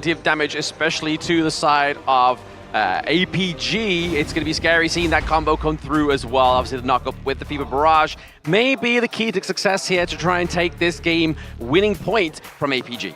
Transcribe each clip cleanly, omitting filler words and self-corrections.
Of damage, especially to the side of APG. It's going to be scary seeing that combo come through as well. Obviously, the knock-up with the Fever Barrage may be the key to success here to try and take this game winning point from APG.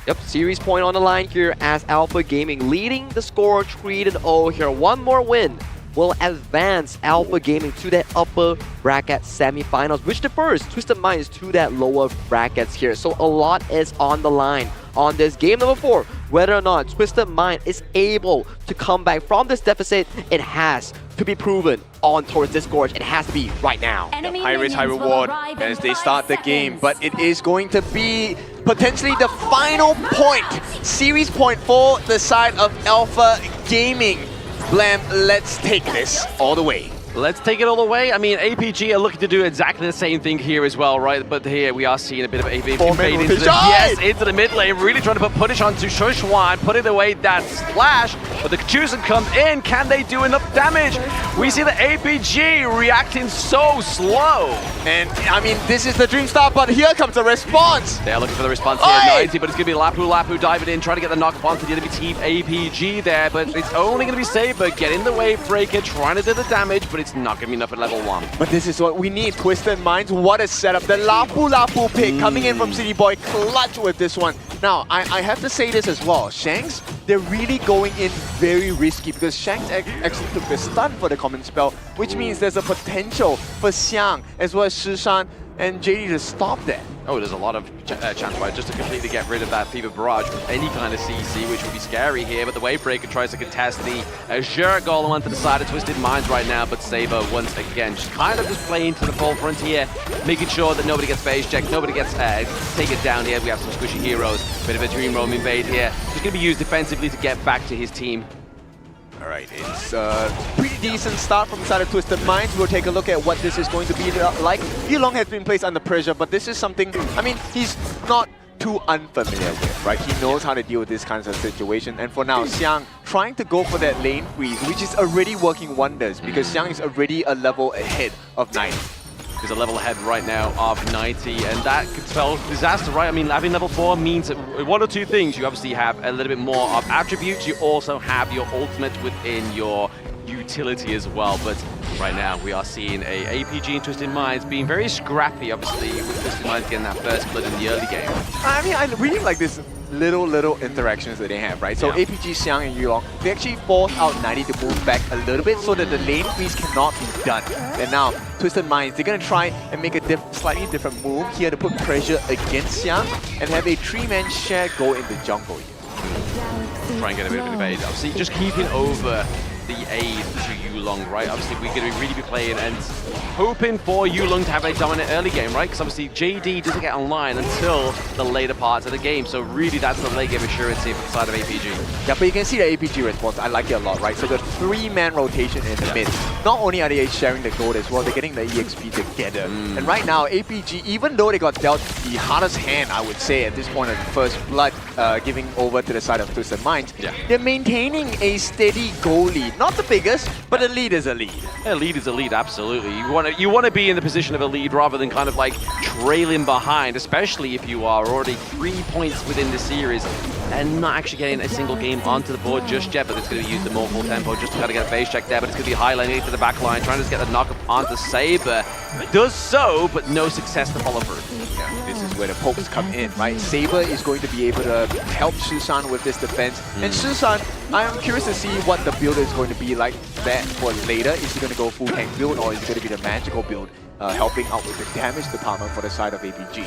Yep, series point on the line here as Alpha Gaming leading the score 3-0 here. One more win will advance Alpha Gaming to that upper bracket semifinals, which defers Twisted Minds to that lower brackets here. So a lot is on the line on this game number 4. Whether or not Twisted Mind is able to come back from this deficit, it has to be proven on towards this gorge. It has to be right now. High risk, high reward as they start the game, but it is going to be potentially the final point. Series point for the side of Alpha Gaming. Blam, let's take this all the way. Let's take it all the way. I mean, APG are looking to do exactly the same thing here as well, right? But here we are seeing a bit of APG invade into the mid lane, really trying to put punish onto Shushwan, putting away that splash. But the Kachusen comes in. Can they do enough damage? We see the APG reacting so slow. And I mean, this is the dream start, but here comes the response. They're looking for the response here, 90, but it's going to be Lapu diving in, trying to get the knock onto the enemy team APG there, but it's only going to be Saber getting the wave breaker, trying to do the damage, but it's not going to be enough at level 1. But this is what we need. Twisted Minds, what a setup. The Lapu pick coming in from City Boy, clutch with this one. Now, I have to say this as well. Shanks, they're really going in very risky because Shanks actually took the stun for the common spell, which means there's a potential for Xiang as well as Shishan and JD to stop that. Oh, there's a lot of chance right just to completely get rid of that Fever Barrage with any kind of CC, which would be scary here. But the Wavebreaker tries to contest the Azure Golem onto the side of Twisted Minds right now. But Saber, once again, just kind of just playing to the forefront here, making sure that nobody gets phase checked, nobody gets taken down here. We have some squishy heroes. Bit of a Dream Roam invade here. Just going to be used defensively to get back to his team. All right, it's a pretty decent start from the side of Twisted Minds. We'll take a look at what this is going to be like. Yulong has been placed under pressure, but this is something, I mean, he's not too unfamiliar with, right? He knows how to deal with this kind of situation. And for now, Xiang trying to go for that lane freeze, which is already working wonders because Xiang is already a level ahead of 90. Is a level ahead right now of 90, and that could spell disaster, right? I mean, having level 4 means one or two things. You obviously have a little bit more of attributes. You also have your ultimate within your utility as well. But right now, we are seeing a APG and Twisted Minds being very scrappy, obviously, with Twisted Minds getting that first blood in the early game. I mean, I really like this little interactions that they have, right? So APG, Xiang, and Yulong, they actually force out 90 to move back a little bit so that the lane freeze cannot be done. And now, Twisted Minds, they're going to try and make a slightly different move here to put pressure against Xiang and have a 3-man share go in the jungle here. Try and get a bit of an evade. Obviously, just keeping over the aid to Yulong, right? Obviously, we're going to really be playing and hoping for Yulong to have a dominant early game, right? Because obviously, JD doesn't get online until the later parts of the game. So really, that's the late game assurance here for the side of APG. Yeah, but you can see the APG response. I like it a lot, right? So the 3-man rotation in the mid. Not only are they sharing the gold as well, they're getting the EXP together. And right now, APG, even though they got dealt the hardest hand, I would say, at this point of the first blood, giving over to the side of Twisted Minds, they're maintaining a steady goal lead. Not the biggest, but a lead is a lead. A lead is a lead, absolutely. You want to be in the position of a lead rather than kind of like trailing behind, especially if you are already 3 points within the series and not actually getting a single game onto the board just yet. But it's going to use the more full tempo just to kind of get a phase check there. But it's going to be highlighting into the back line, trying to get the knock up onto Saber. Does so, but no success to follow through. Yeah, this is where the pokes come in, right? Saber is going to be able to help Shishan with this defense. And Shishan, I'm curious to see what the build is going to be like that for later. Is he going to go full tank build or is it going to be the magical build helping out with the damage department for the side of APG?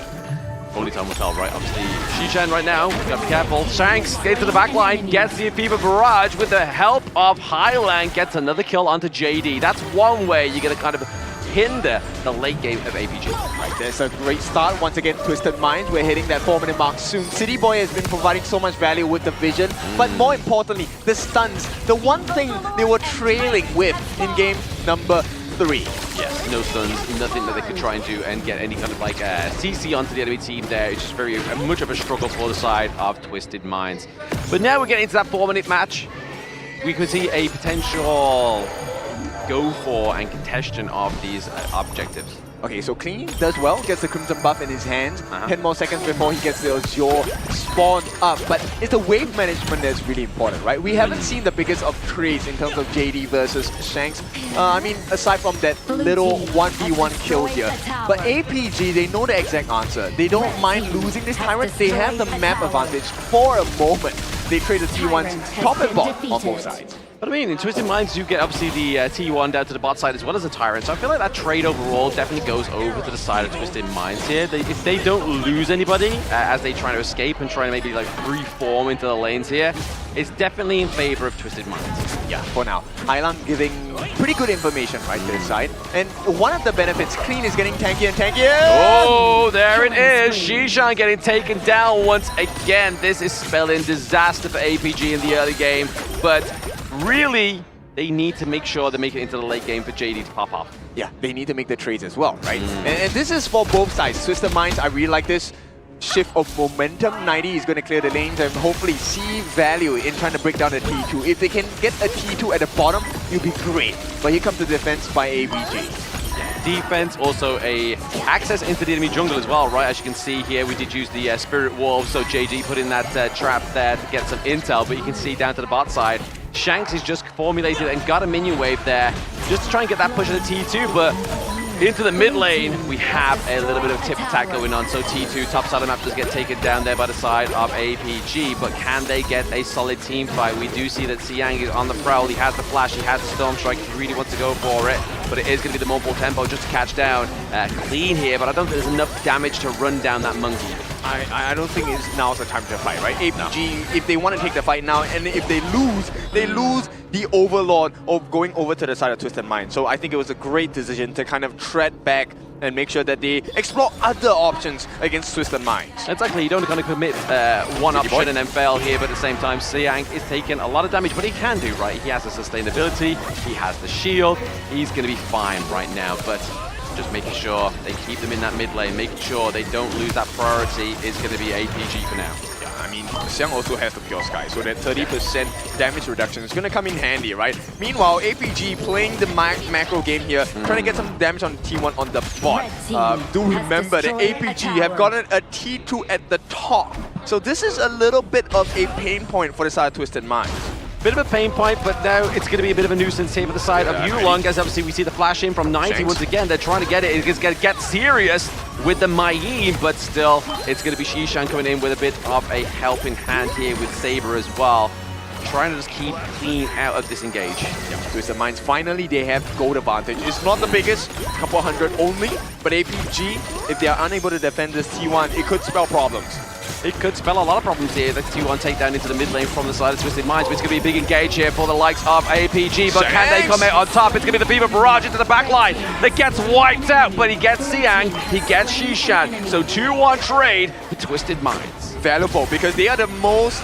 Only time will tell, right? Obviously, Shishan right now, you gotta be careful. Shanks gets to the back line, gets the Fever Barrage with the help of Highland, gets another kill onto JD. That's one way you're gonna kind of hinder the late game of APG. Right, there's a great start. Once again, Twisted Minds, we're hitting that 4-minute mark soon. City Boy has been providing so much value with the vision, but more importantly, the stuns. The one thing they were trailing with in game number 3. Yes, no stuns, nothing that they could try and do and get any kind of like CC onto the enemy team there. It's just very much of a struggle for the side of Twisted Minds. But now we're getting into that 4-minute match. We could see a potential go for and contention of these objectives. Okay, so Clean does well, gets the Crimson buff in his hands. 10 more seconds before he gets the Azure spawned up. But it's the wave management that's really important, right? We haven't seen the biggest of trades in terms of JD versus Shanks. I mean, aside from that little 1v1 kill here. But APG, they know the exact answer. They don't mind losing this Tyrant. They have the map advantage for a moment. They trade the T1s top and bottom on both sides. But I mean, in Twisted Minds, you get obviously the T1 down to the bot side as well as the Tyrant. So I feel like that trade overall definitely goes over to the side of Twisted Minds here. If they don't lose anybody as they try to escape and try to maybe like reform into the lanes here, it's definitely in favor of Twisted Minds. Yeah, for now. Island giving pretty good information right to this side. And one of the benefits, Clean is getting tankier and tankier. Oh, there it is. Shishan getting taken down once again. This is spelling disaster for APG in the early game. But really, they need to make sure they make it into the late game for JD to pop off. Yeah, they need to make the trades as well, right? And this is for both sides. Twisted Minds, I really like this shift of momentum. 90 is going to clear the lanes and hopefully see value in trying to break down the T2. If they can get a T2 at the bottom, it'll be great. But here comes the defense by ABG. Defense, also a access into the enemy jungle as well, right? As you can see here, we did use the Spirit Wolves, so JD put in that trap there to get some intel, but you can see down to the bot side, Shanks is just formulated and got a minion wave there just to try and get that push of the T2, but into the mid lane, we have a little bit of tip attack going on, so T2, top side of the map, does get taken down there by the side of APG, but can they get a solid team fight? We do see that Siang is on the prowl, he has the flash, he has the storm strike, he really wants to go for it, but it is going to be the mobile tempo just to catch down Clean here, but I don't think there's enough damage to run down that monkey. I don't think now's the time to fight, right? APG, if they want to take the fight now, and if they lose the overlord of going over to the side of Twisted Mind. So I think it was a great decision to kind of tread back and make sure that they explore other options against Twisted Minds. Exactly, you don't kind of commit one option and then fail here, but at the same time, Siang is taking a lot of damage, but he can do, right? He has the sustainability, he has the shield, he's going to be fine right now, but just making sure they keep them in that mid lane, making sure they don't lose that priority is going to be APG for now. Yeah, I mean, Xiang also has the Pure Sky, so that 30% damage reduction is going to come in handy, right? Meanwhile, APG playing the macro game here, trying to get some damage on T1 on the bot. Do remember that APG have gotten a T2 at the top. So this is a little bit of a pain point for the side of Twisted Minds. Bit of a pain point, but now it's going to be a bit of a nuisance here for the side of Yulong, as obviously we see the flash in from 90 once again. They're trying to get it. It's going to get serious with the Mai, but still, it's going to be Shishan coming in with a bit of a helping hand here with Saber as well. Trying to just keep Clean out of this engage. Yeah, Twisted Minds, finally they have gold advantage. It's not the biggest, couple hundred only, but APG, if they are unable to defend this T1, it could spell problems. It could spell a lot of problems here. The T1 takedown into the mid lane from the side of Twisted Minds, but it's going to be a big engage here for the likes of APG, but can they come out on top? It's going to be the Fever Barrage into the back line that gets wiped out, but he gets Siang, he gets Shishan, so 2-1 trade for Twisted Minds. Valuable, because they are the most,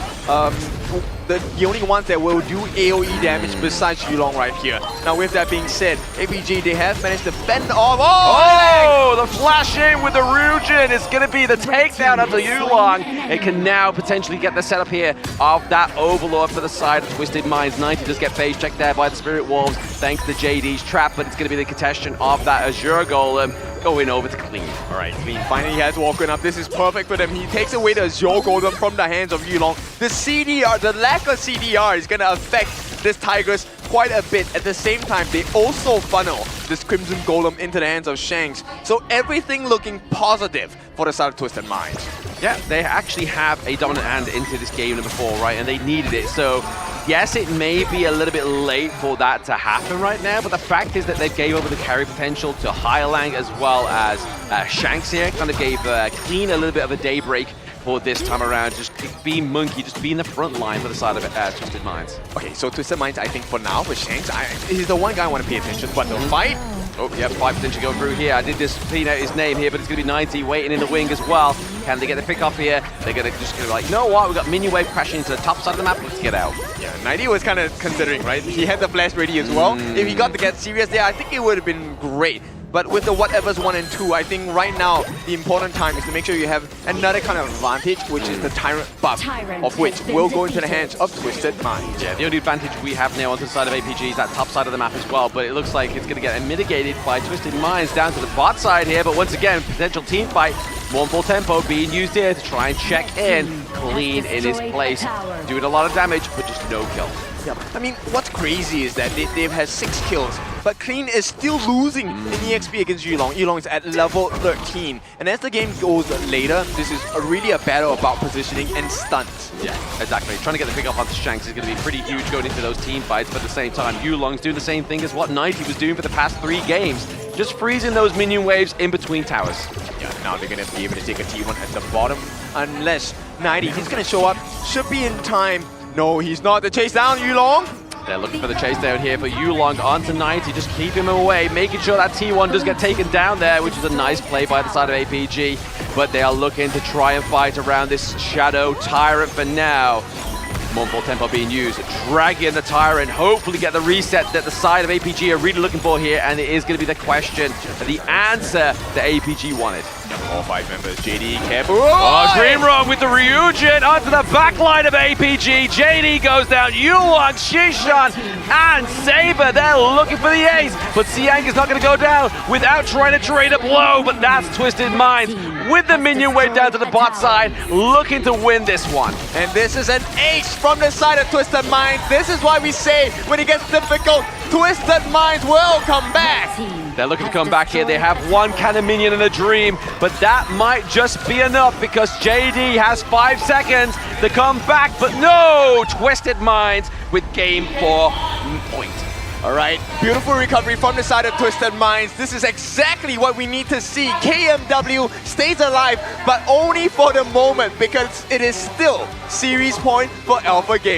the only ones that will do AoE damage besides Yulong right here. Now with that being said, APG, they have managed to fend off. Oh, the flash in with the Rujin is going to be the takedown of the Yulong. It can now potentially get the setup here of that Overlord for the side of Twisted Minds. 90 does get phase checked there by the Spirit Wolves thanks to JD's trap, but it's going to be the contestant of that Azure Golem going over to Clean. All right, Clean finally has Walker up. This is perfect for them. He takes away the Azure Golem from the hands of Yulong. The CDR, the lack of CDR is going to affect this Tigress quite a bit. At the same time, they also funnel this Crimson Golem into the hands of Shanks. So everything looking positive for the side of Twisted Minds. Yeah, they actually have a dominant hand into this game number 4, right? And they needed it. So yes, it may be a little bit late for that to happen right now, but the fact is that they gave over the carry potential to Highlang as well as Shanks here. Kind of gave Clean a little bit of a daybreak for this time around. Just being Monkey, just be in the front line for the side of Twisted Minds. Okay, so Twisted Minds, I think for now, for Shanks, he's the one guy I want to pay attention to, but the fight. Oh, yeah, 5 potentially going through here. I did just clean out his name here, but it's going to be 90 waiting in the wing as well. Can they get the pick off here? They're going to just be like, you know what? We've got minion wave crashing into the top side of the map. Let's get out. Yeah, 90 was kind of considering, right? He had the flash ready as well. If he got to get serious there, I think it would have been great. But with the whatever's 1 and 2, I think right now the important time is to make sure you have another kind of advantage, which is the Tyrant buff, of which will go into the hands of Twisted Minds. Yeah, the only advantage we have now onto the side of APG is that top side of the map as well, but it looks like it's going to get mitigated by Twisted Minds down to the bot side here, but once again, potential team fight, Mournful Tempo being used here to try and check in, clean in his place, doing a lot of damage, but just no kill. Yeah. I mean, what's crazy is that they've had 6 kills, but Clean is still losing in EXP against Yulong. Yulong is at level 13, and as the game goes later, this is really a battle about positioning and stunts. Yeah, exactly. Trying to get the pick up onto Shanks is going to be pretty huge going into those team fights, but at the same time, Yulong's doing the same thing as what 90 was doing for the past 3 games, just freezing those minion waves in between towers. Yeah, now they're going to be able to take a T1 at the bottom, unless 90, he's going to show up, should be in time. No, he's not. The chase down, Yulong. They're looking for the chase down here for Yulong onto 90, just keep him away, making sure that T1 does get taken down there, which is a nice play by the side of APG. But they are looking to try and fight around this Shadow Tyrant for now. Mournful Tempo being used, dragging the Tyrant, hopefully get the reset that the side of APG are really looking for here, and it is going to be the question, the answer that APG wanted. All 5 members, JD, careful. Oh, Green Room with the Ryujin onto the back line of APG. JD goes down, Yulong, Shishan, and Saber. They're looking for the ace, but Siang is not going to go down without trying to trade up low, but that's Twisted Minds with the minion wave down to the bot side, looking to win this one. And this is an ace from the side of Twisted Minds. This is why we say when it gets difficult, Twisted Minds will come back. They're looking to come back here. They have one cannon minion and a dream, but that might just be enough because JD has 5 seconds to come back, but no! Twisted Minds with game 4 point. All right, beautiful recovery from the side of Twisted Minds. This is exactly what we need to see. KMW stays alive, but only for the moment because it is still series point for Alpha Game.